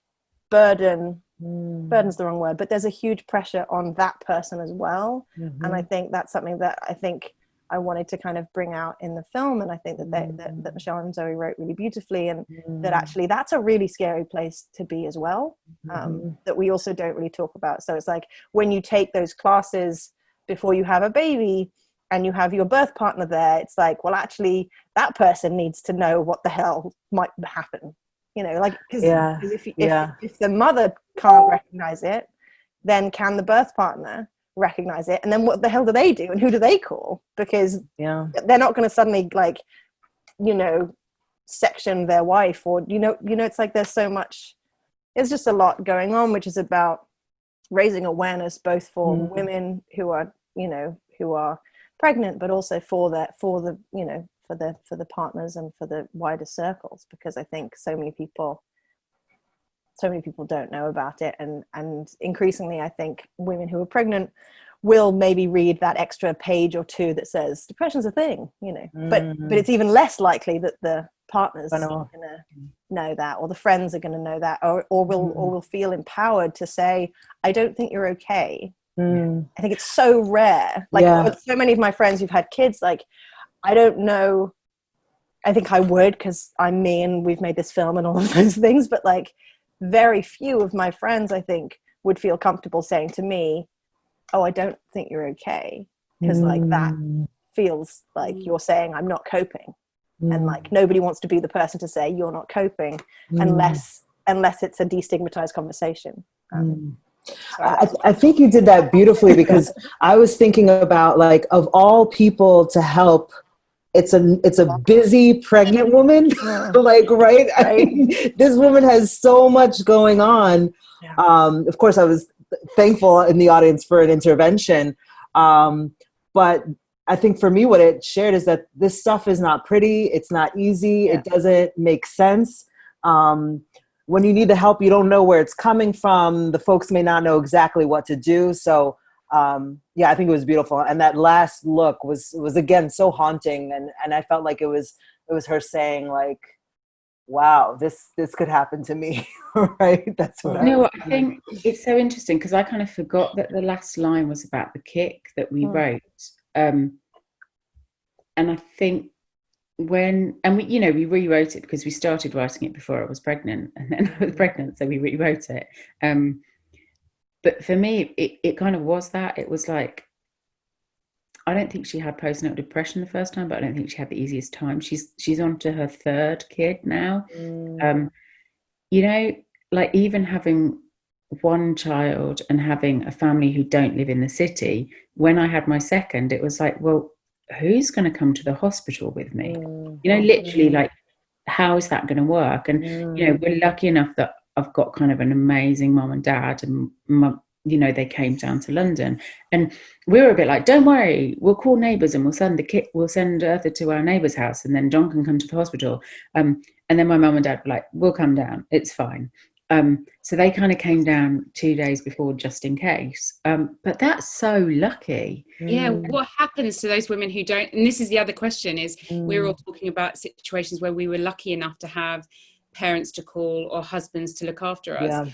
burden's the wrong word, but there's a huge pressure on that person as well. And I think that's something that I think I wanted to kind of bring out in the film, and I think that Michelle and Zoe wrote really beautifully, and that actually that's a really scary place to be as well, that we also don't really talk about. So it's like, when you take those classes before you have a baby, and you have your birth partner there, it's like, well, actually that person needs to know what the hell might happen, you know, like, because if the mother can't recognize it, then can the birth partner recognize it? And then what the hell do they do, and who do they call? Because they're not going to suddenly, like, you know, section their wife, or you know, it's like there's just a lot going on, which is about raising awareness both for women who are, you know, who are pregnant, but also for the partners and for the wider circles, because I think so many people don't know about it, and increasingly I think women who are pregnant will maybe read that extra page or two that says depression's a thing, you know, but it's even less likely that the partners are going to know that, or the friends are going to know that, or will feel empowered to say, I don't think you're okay. I think it's so rare. Like so many of my friends who've had kids, like, I don't know, I think I would, because I'm me and we've made this film and all of those things, but like very few of my friends, I think, would feel comfortable saying to me, oh, I don't think you're okay, because like that feels like you're saying I'm not coping. And like nobody wants to be the person to say you're not coping unless it's a destigmatized conversation. I think you did that beautifully, because I was thinking about, like, of all people to help, it's a busy pregnant woman. Like, right? I mean, this woman has so much going on. Of course, I was thankful in the audience for an intervention. But I think for me, what it shared is that this stuff is not pretty. It's not easy. It doesn't make sense. When you need the help, you don't know where it's coming from. The folks may not know exactly what to do. So I think it was beautiful. And that last look was again so haunting. And I felt like it was her saying, like, wow, this could happen to me. Right? That's what I think it's so interesting, because I kind of forgot that the last line was about the kick that we wrote. And I think we rewrote it because we started writing it before I was pregnant, and then I was pregnant, so we rewrote it. But for me, it kind of was that. It was like, I don't think she had postnatal depression the first time, but I don't think she had the easiest time. She's on to her third kid now. You know, like, even having one child and having a family who don't live in the city, when I had my second, it was like, well, who's going to come to the hospital with me? You know, literally, like, how is that going to work? And, you know, we're lucky enough that I've got kind of an amazing mom and dad, and you know, they came down to London, and we were a bit like, don't worry, we'll call neighbours and we'll send Eartha to our neighbour's house, and then John can come to the hospital. And then my mum and dad were like, we'll come down, it's fine. So they kind of came down 2 days before, just in case. But that's so lucky. Yeah, what happens to those women who don't? And this is the other question: is we're all talking about situations where we were lucky enough to have parents to call or husbands to look after us.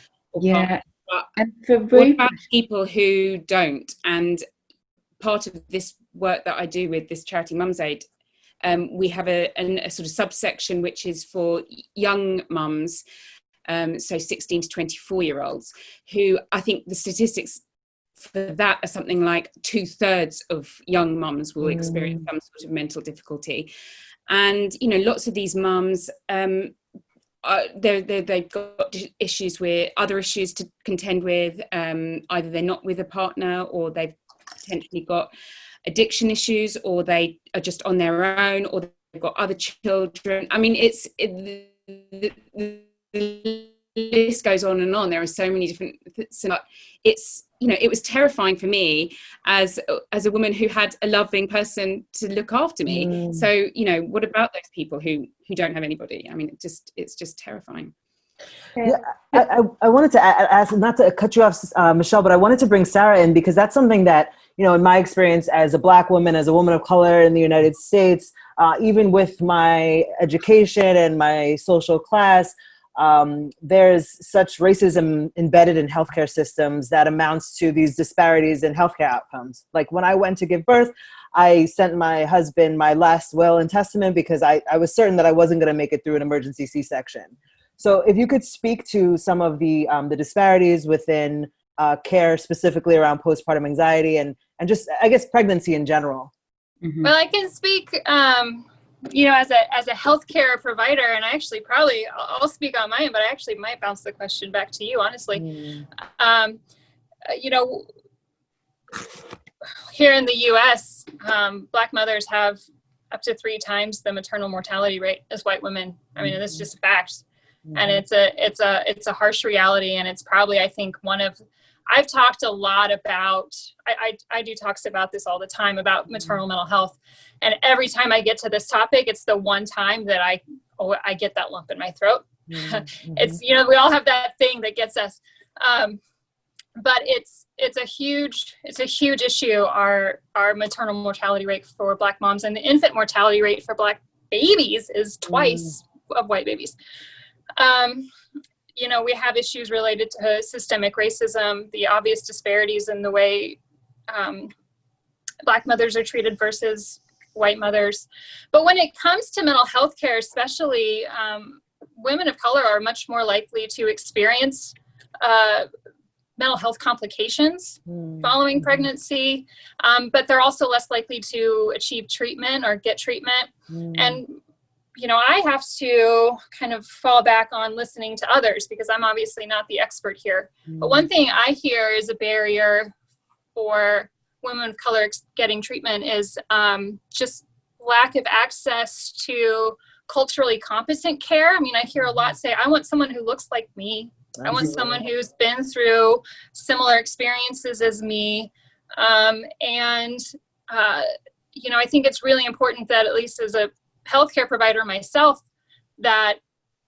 And for what about people who don't? And part of this work that I do with this charity Mum's Aid, we have a sort of subsection which is for young mums, so 16 to 24-year-olds, who, I think the statistics for that are something like 2/3 of young mums will experience some sort of mental difficulty. And, you know, lots of these mums, they've got issues with other issues to contend with. Either they're not with a partner, or they've potentially got addiction issues, or they are just on their own, or they've got other children. I mean, the list goes on and on. There are so many different. It's, you know, it was terrifying for me as a woman who had a loving person to look after me. So, you know, what about those people who don't have anybody? I mean, it's just terrifying. Yeah, I wanted to ask, not to cut you off, Michelle, but I wanted to bring Sarah in, because that's something that, you know, in my experience as a Black woman, as a woman of color in the United States, even with my education and my social class, there's such racism embedded in healthcare systems that amounts to these disparities in healthcare outcomes. Like, when I went to give birth, I sent my husband my last will and testament because I was certain that I wasn't going to make it through an emergency C-section. So if you could speak to some of the disparities within care, specifically around postpartum anxiety and just, I guess, pregnancy in general. Well, I can speak, you know, as a healthcare provider, and I actually I'll speak on mine, but I actually might bounce the question back to you, honestly. You know, here in the U.S., Black mothers have up to 3 times the maternal mortality rate as white women. I mean, it's just facts, and it's a harsh reality, and it's probably, I think, I've talked a lot about, I do talks about this all the time about maternal mental health. And every time I get to this topic, it's the one time that I get that lump in my throat. It's, you know, we all have that thing that gets us. But it's a huge issue, our maternal mortality rate for Black moms, and the infant mortality rate for Black babies is twice of white babies. You know, we have issues related to systemic racism, the obvious disparities in the way Black mothers are treated versus white mothers. But when it comes to mental health care, especially, women of color are much more likely to experience mental health complications following pregnancy, but they're also less likely to achieve treatment or get treatment. And you know, I have to kind of fall back on listening to others because I'm obviously not the expert here. But one thing I hear is a barrier for women of color getting treatment is just lack of access to culturally competent care. I mean, I hear a lot say, I want someone who looks like me. I want someone who's been through similar experiences as me. You know, I think it's really important that, at least as a healthcare provider myself, that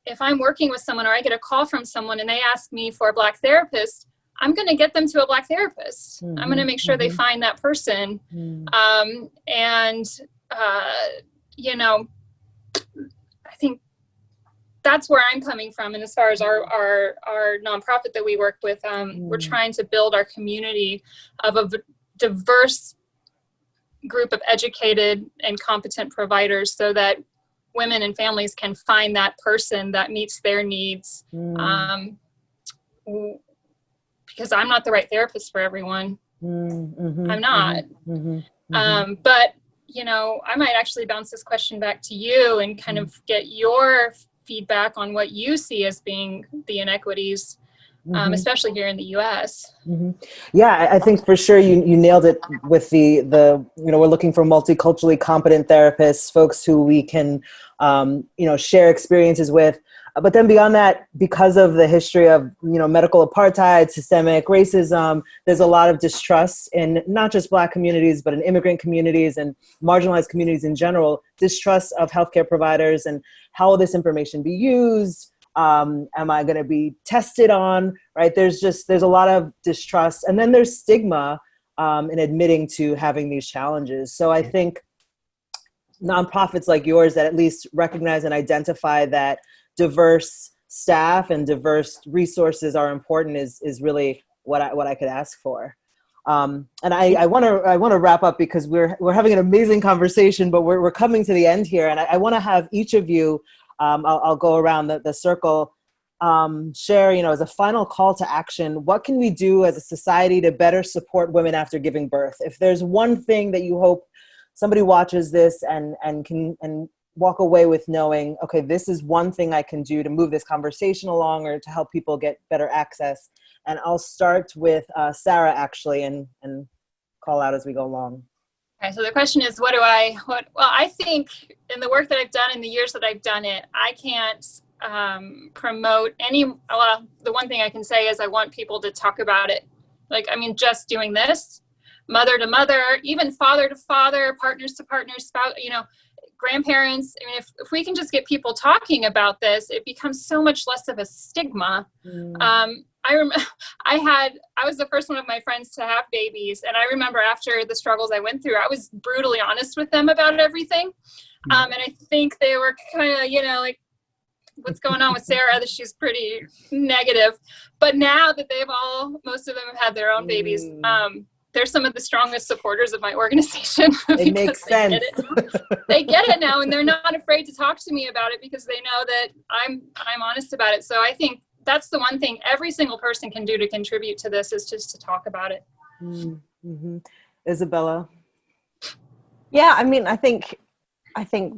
if I'm working with someone or I get a call from someone and they ask me for a Black therapist, I'm going to get them to a Black therapist. I'm going to make sure they find that person. You know, I think that's where I'm coming from. And as far as our nonprofit that we work with, we're trying to build our community of a diverse group of educated and competent providers so that women and families can find that person that meets their needs. Because I'm not the right therapist for everyone. I'm not. But, you know, I might actually bounce this question back to you and kind of get your feedback on what you see as being the inequities, especially here in the U.S. Yeah, I think for sure you nailed it with the you know, we're looking for multiculturally competent therapists, folks who we can you know, share experiences with. But then beyond that, because of the history of, you know, medical apartheid, systemic racism, there's a lot of distrust in not just Black communities, but in immigrant communities and marginalized communities in general, distrust of healthcare providers and how will this information be used? Am I going to be tested on, right? There's a lot of distrust. And then there's stigma in admitting to having these challenges. So I think nonprofits like yours that at least recognize and identify that diverse staff and diverse resources are important is really what I could ask for. And I want to wrap up because we're having an amazing conversation, but we're coming to the end here. And I want to have each of you, I'll go around the circle, share, you know, as a final call to action, what can we do as a society to better support women after giving birth? If there's one thing that you hope somebody watches this and can walk away with knowing, okay, this is one thing I can do to move this conversation along or to help people get better access. And I'll start with Sarah, actually, and call out as we go along. Okay, so the question is, well, I think in the work that I've done in the years that I've done it, I can't promote the one thing I can say is I want people to talk about it. Like, I mean, just doing this, mother to mother, even father to father, partners to partners, spouse, you know, grandparents. I mean, if we can just get people talking about this, it becomes so much less of a stigma. I was the first one of my friends to have babies. And I remember after the struggles I went through, I was brutally honest with them about everything. And I think they were kind of, you know, like, what's going on with Sarah, that she's pretty negative. But now that most of them have had their own babies, they're some of the strongest supporters of my organization. It makes sense. They get it now, and they're not afraid to talk to me about it because they know that I'm honest about it. So I think that's the one thing every single person can do to contribute to this is just to talk about it. Isabella? Yeah, I mean, I think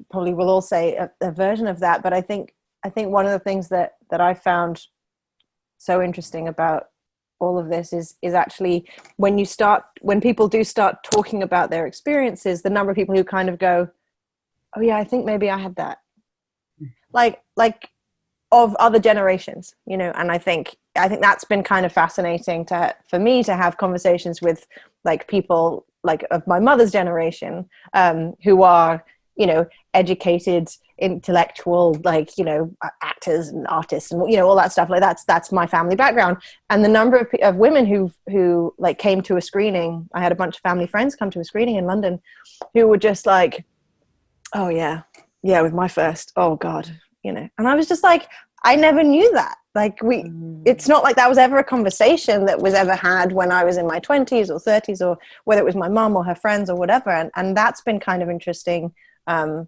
probably we'll all say a version of that, but I think one of the things that I found so interesting about all of this is actually when people do start talking about their experiences, the number of people who kind of go, oh yeah, I think maybe I had that, like of other generations, you know. And I think that's been kind of fascinating for me to have conversations with like people like of my mother's generation, who are, you know, educated, intellectual, like, you know, actors and artists and, you know, all that stuff. Like that's my family background. And the number of women who like came to a screening, I had a bunch of family friends come to a screening in London who were just like, oh yeah, with my first, oh God, you know. And I was just like, I never knew that. Like it's not like that was ever a conversation that was ever had when I was in my 20s or 30s, or whether it was my mom or her friends or whatever. And that's been kind of interesting. And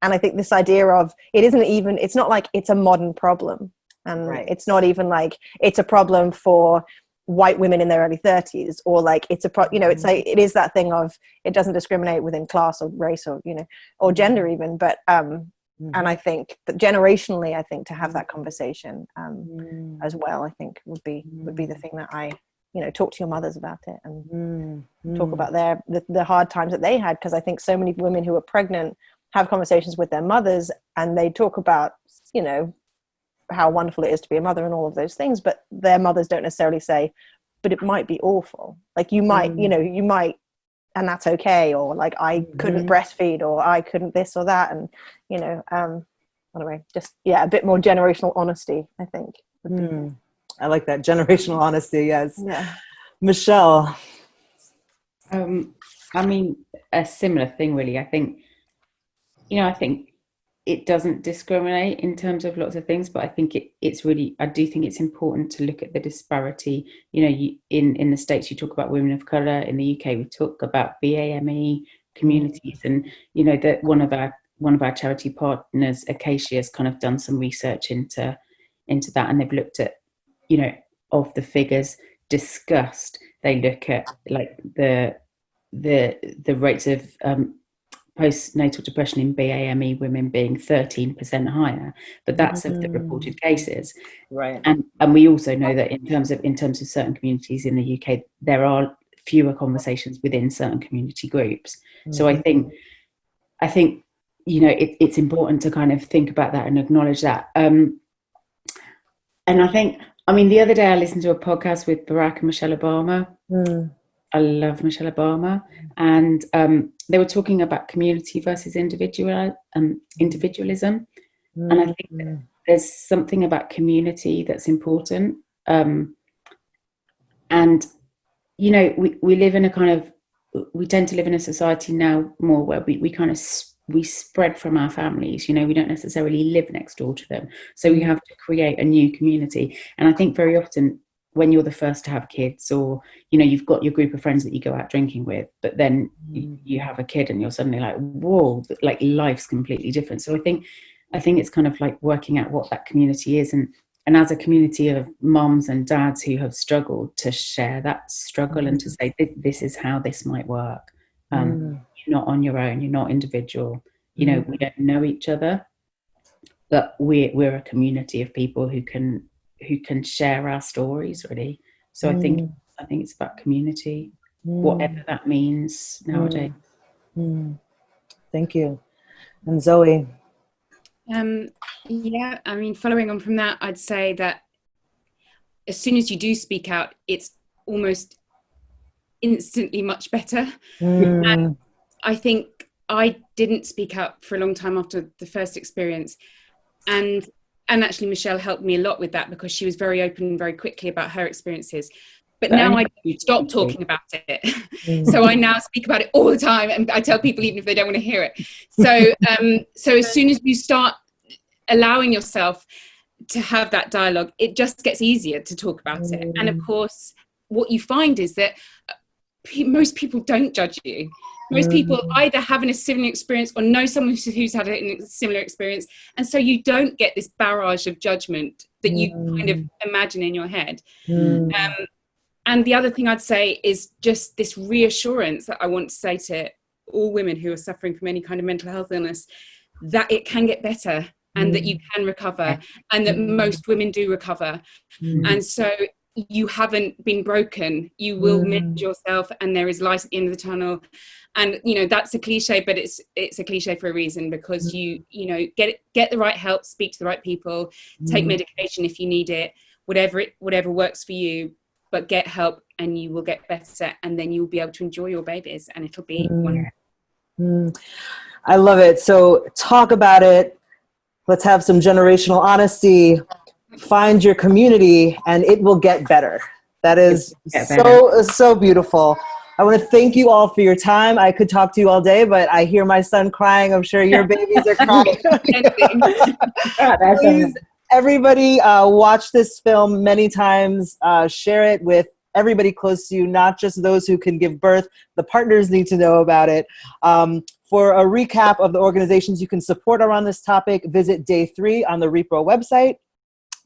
I think this idea of it's not like it's a modern problem. And it's not even like it's a problem for white women in their early 30s, or like it's you know, it's like, it is that thing of, it doesn't discriminate within class or race or, you know, or gender even. But, and I think that generationally, I think to have that conversation as well, I think would be the thing that I, you know, talk to your mothers about it and talk about the hard times that they had. Because I think so many women who are pregnant have conversations with their mothers, and they talk about, you know, how wonderful it is to be a mother and all of those things, but their mothers don't necessarily say, but it might be awful. Like you might, you know, you might, and that's okay. Or like, I couldn't breastfeed, or I couldn't this or that. And, you know, anyway, just, yeah, a bit more generational honesty, I think. I like that, generational honesty. Yes. Yeah. Michelle. I mean, a similar thing, really. I think, you know, I think it doesn't discriminate in terms of lots of things, but I think it's really, I do think it's important to look at the disparity. You know, in the States, you talk about women of colour. In the UK, we talk about BAME communities, and, you know, that one of our charity partners, Acacia, has kind of done some research into that, and they've looked at, you know, of the figures discussed, they look at like the rates of postnatal depression in BAME women being 13% higher, but that's of the reported cases. Right. And we also know that in terms of certain communities in the UK, there are fewer conversations within certain community groups. So I think, you know, it's important to kind of think about that and acknowledge that. And I think, I mean, the other day I listened to a podcast with Barack and Michelle Obama. I love Michelle Obama, and they were talking about community versus individualism, and I think that there's something about community that's important. And you know, we live in a kind of, we tend to live in a society now more where we spread from our families. You know, we don't necessarily live next door to them, so we have to create a new community. And I think very often, when you're the first to have kids, or, you know, you've got your group of friends that you go out drinking with, but then you have a kid and you're suddenly like, whoa, like life's completely different. So I think it's kind of like working out what that community is, and as a community of moms and dads who have struggled, to share that struggle and to say, this is how this might work. You're not on your own, you're not individual, you know, we don't know each other, but we're a community of people who can share our stories, really. So I think it's about community, whatever that means nowadays. Thank you. And Zoe. Yeah, I mean, following on from that, I'd say that as soon as you do speak out, it's almost instantly much better. And I think I didn't speak out for a long time after the first experience, and actually Michelle helped me a lot with that, because she was very open very quickly about her experiences. But now I stop talking about it. So I now speak about it all the time, and I tell people even if they don't want to hear it. So as soon as you start allowing yourself to have that dialogue, it just gets easier to talk about it. And of course, what you find is that most people don't judge you. Most people either having a similar experience or know someone who's had a similar experience. And so you don't get this barrage of judgment that you kind of imagine in your head. And the other thing I'd say is just this reassurance that I want to say to all women who are suffering from any kind of mental health illness, that it can get better and that you can recover, and that most women do recover. And so you haven't been broken. You will mend yourself, and there is light at the end of the tunnel. And you know, that's a cliche, but it's a cliche for a reason, because you know, get the right help, speak to the right people, take medication if you need it, whatever works for you, but get help and you will get better, and then you'll be able to enjoy your babies, and it'll be wonderful. I love it. So talk about it. Let's have some generational honesty. Find your community, and it will get better. That is so beautiful. I want to thank you all for your time. I could talk to you all day, but I hear my son crying. I'm sure your babies are crying. Please, everybody, watch this film many times. Share it with everybody close to you, not just those who can give birth. The partners need to know about it. For a recap of the organizations you can support around this topic, visit day 3 on the rePRO website.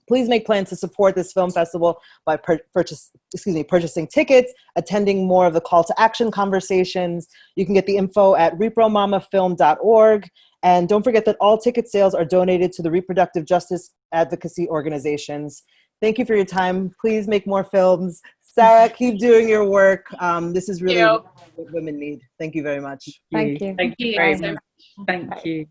Please make plans to support this film festival by purchasing tickets, attending more of the call to action conversations. You can get the info at repromamafilm.org. And don't forget that all ticket sales are donated to the reproductive justice advocacy organizations. Thank you for your time. Please make more films. Sarah, keep doing your work. This is really what women need. Thank you very much. Thank you. Thank you very much. Thank you.